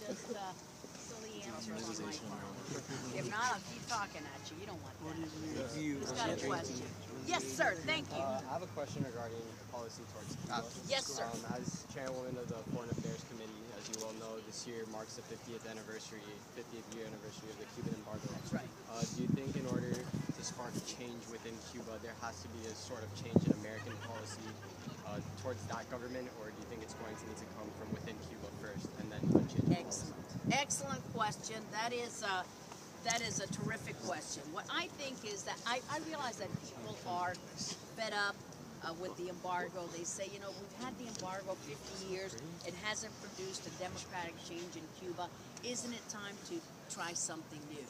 just silly answers on my part. If not, I'll keep talking at you. You don't want that. Who's got a question? Yes, sir. Thank you. I have a question regarding the policy towards Cuba. Yes, sir. As chairwoman of the Foreign Affairs Committee, as you well know, this year marks the 50th year anniversary of the Cuban embargo. That's right. Do you think in order to spark change within Cuba, there has to be a sort of change in American policy towards that government, or do you think it's going to need to come from within Cuba first and then change the policy? Excellent question. That is a terrific question. What I think is that I realize that people are fed up with the embargo. They say, you know, we've had the embargo 50 years. It hasn't produced a democratic change in Cuba. Isn't it time to try something new?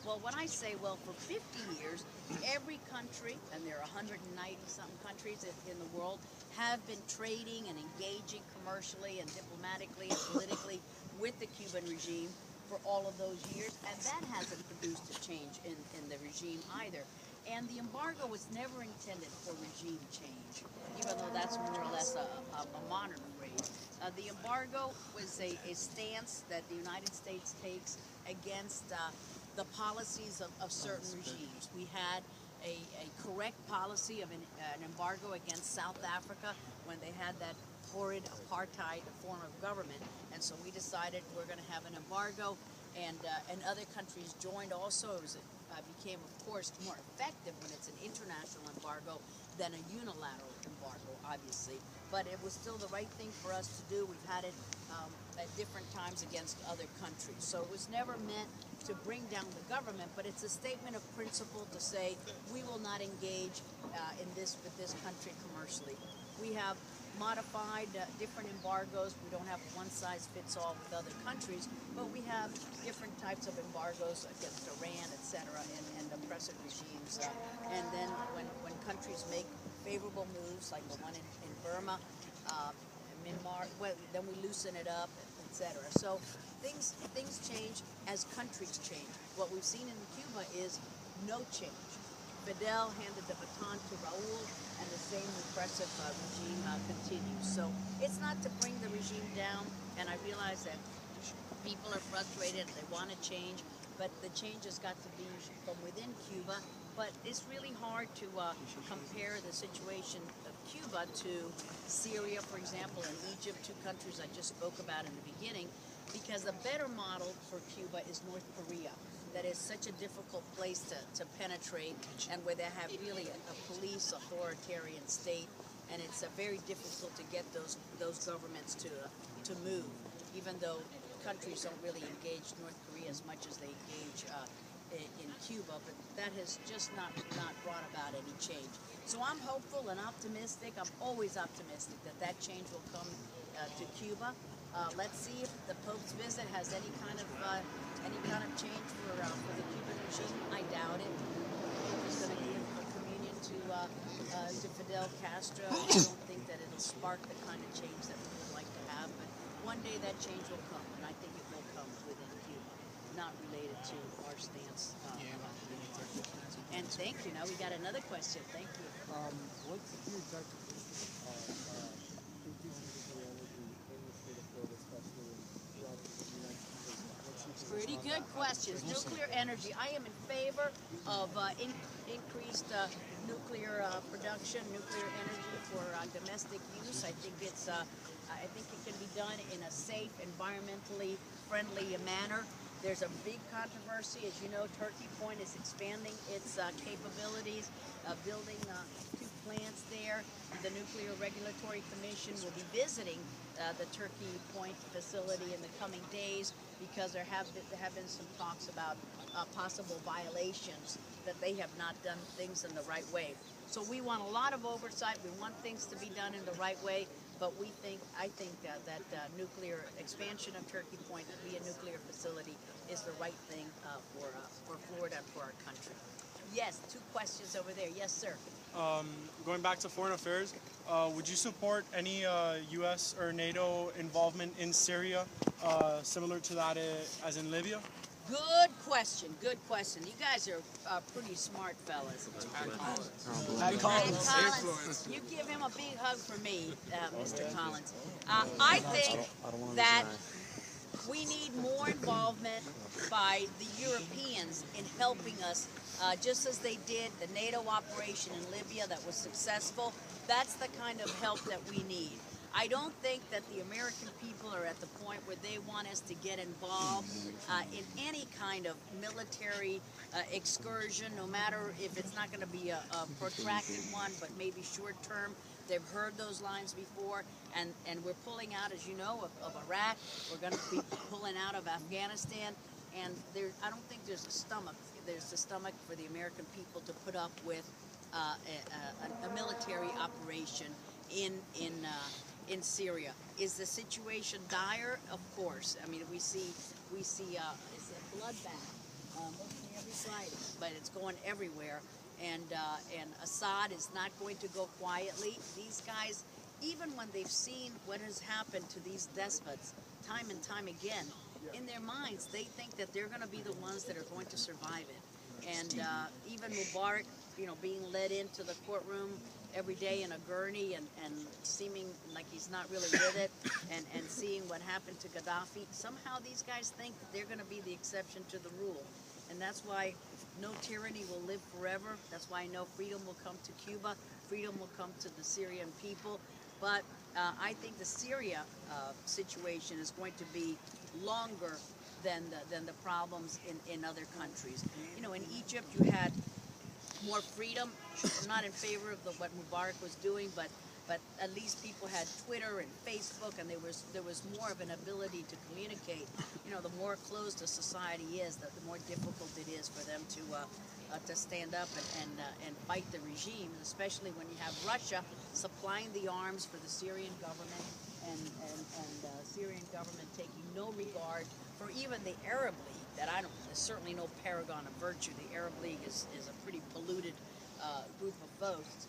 Well, when I say, well, for 50 years, every country, and there are 190-something countries in the world, have been trading and engaging commercially and diplomatically and politically with the Cuban regime for all of those years, and that hasn't produced a change in the regime either. And the embargo was never intended for regime change, even though that's more or less a modern phrase. The embargo was a stance that the United States takes against the policies of certain regimes. We had a correct policy of an embargo against South Africa when they had that horrid apartheid form of government, and so we decided we're going to have an embargo, and other countries joined also. It became, of course, more effective when it's an international embargo than a unilateral embargo, obviously, but it was still the right thing for us to do. We've had it at different times against other countries, so it was never meant to bring down the government, but it's a statement of principle to say we will not engage with this country commercially. We have modified different embargoes. We don't have one-size-fits-all with other countries, but we have different types of embargoes against Iran, etc., and oppressive regimes. And then when countries make favorable moves, like the one in Burma, Myanmar, well, then we loosen it up, etc. So things change as countries change. What we've seen in Cuba is no change. Fidel handed the baton to Raul, and the same repressive regime continues. So it's not to bring the regime down, and I realize that people are frustrated, they want to change, but the change has got to be from within Cuba. But it's really hard to compare the situation of Cuba to Syria, for example, and Egypt, two countries I just spoke about in the beginning, because a better model for Cuba is North Korea. That is such a difficult place to penetrate, and where they have really a police authoritarian state, and it's very difficult to get those governments to move, even though countries don't really engage North Korea as much as they engage in Cuba, but that has just not brought about any change. So I'm hopeful and optimistic. I'm always optimistic that change will come to Cuba. Let's see if the Pope's visit has any kind of change for the Cuban regime. I doubt it. He's going to give a communion to Fidel Castro. I don't think that it'll spark the kind of change that we would like to have, but one day that change will come, and I think it will come within Cuba, not related to our stance. And thank you. Now we got another question. Thank you. What's your exact position on increasing nuclear energy in the state of Florida, especially throughout the United States? Pretty good questions. Nuclear energy. I am in favor of increased nuclear production, nuclear energy for domestic use. I think it can be done in a safe, environmentally friendly manner. There's a big controversy. As you know, Turkey Point is expanding its capabilities, building 2 plants there. The Nuclear Regulatory Commission will be visiting the Turkey Point facility in the coming days, because there have been some talks about possible violations, that they have not done things in the right way. So we want a lot of oversight. We want things to be done in the right way. But I think that nuclear expansion of Turkey Point to be a nuclear facility is the right thing for Florida and for our country. Yes, 2 questions over there. Yes, sir. Going back to foreign affairs, would you support any U.S. or NATO involvement in Syria, similar to that as in Libya? Good question. Good question. You guys are pretty smart fellas. Matt Collins. You give him a big hug for me, Mr. Collins. I think that We need more involvement by the Europeans in helping us, just as they did the NATO operation in Libya that was successful. That's the kind of help that we need. I don't think that the American people are at the point where they want us to get involved in any kind of military excursion, no matter if it's not going to be a protracted one, but maybe short term. They've heard those lines before, and we're pulling out, as you know, of Iraq. We're going to be pulling out of Afghanistan, and I don't think there's a stomach. There's a stomach for the American people to put up with a military operation in Syria. Is the situation dire? Of course. I mean, we see it's a bloodbath mostly every Friday, but it's going everywhere. And Assad is not going to go quietly. These guys, even when they've seen what has happened to these despots time and time again, in their minds they think that they're going to be the ones that are going to survive it. And even Mubarak, being led into the courtroom every day in a gurney and seeming like he's not really with it, and seeing what happened to Gaddafi, somehow these guys think that they're going to be the exception to the rule. And that's why no tyranny will live forever. That's why I know freedom will come to Cuba, freedom will come to the Syrian people. But I think the Syria situation is going to be longer than the problems in other countries. In Egypt you had more freedom. I'm not in favor of what Mubarak was doing, but at least people had Twitter and Facebook, and there was more of an ability to communicate. The more closed a society is, the more difficult it is for them to stand up and fight the regime, especially when you have Russia supplying the arms for the Syrian government, and Syrian government taking no regard for even the Arab League. There's certainly no paragon of virtue. The Arab League is a pretty polluted group of folks.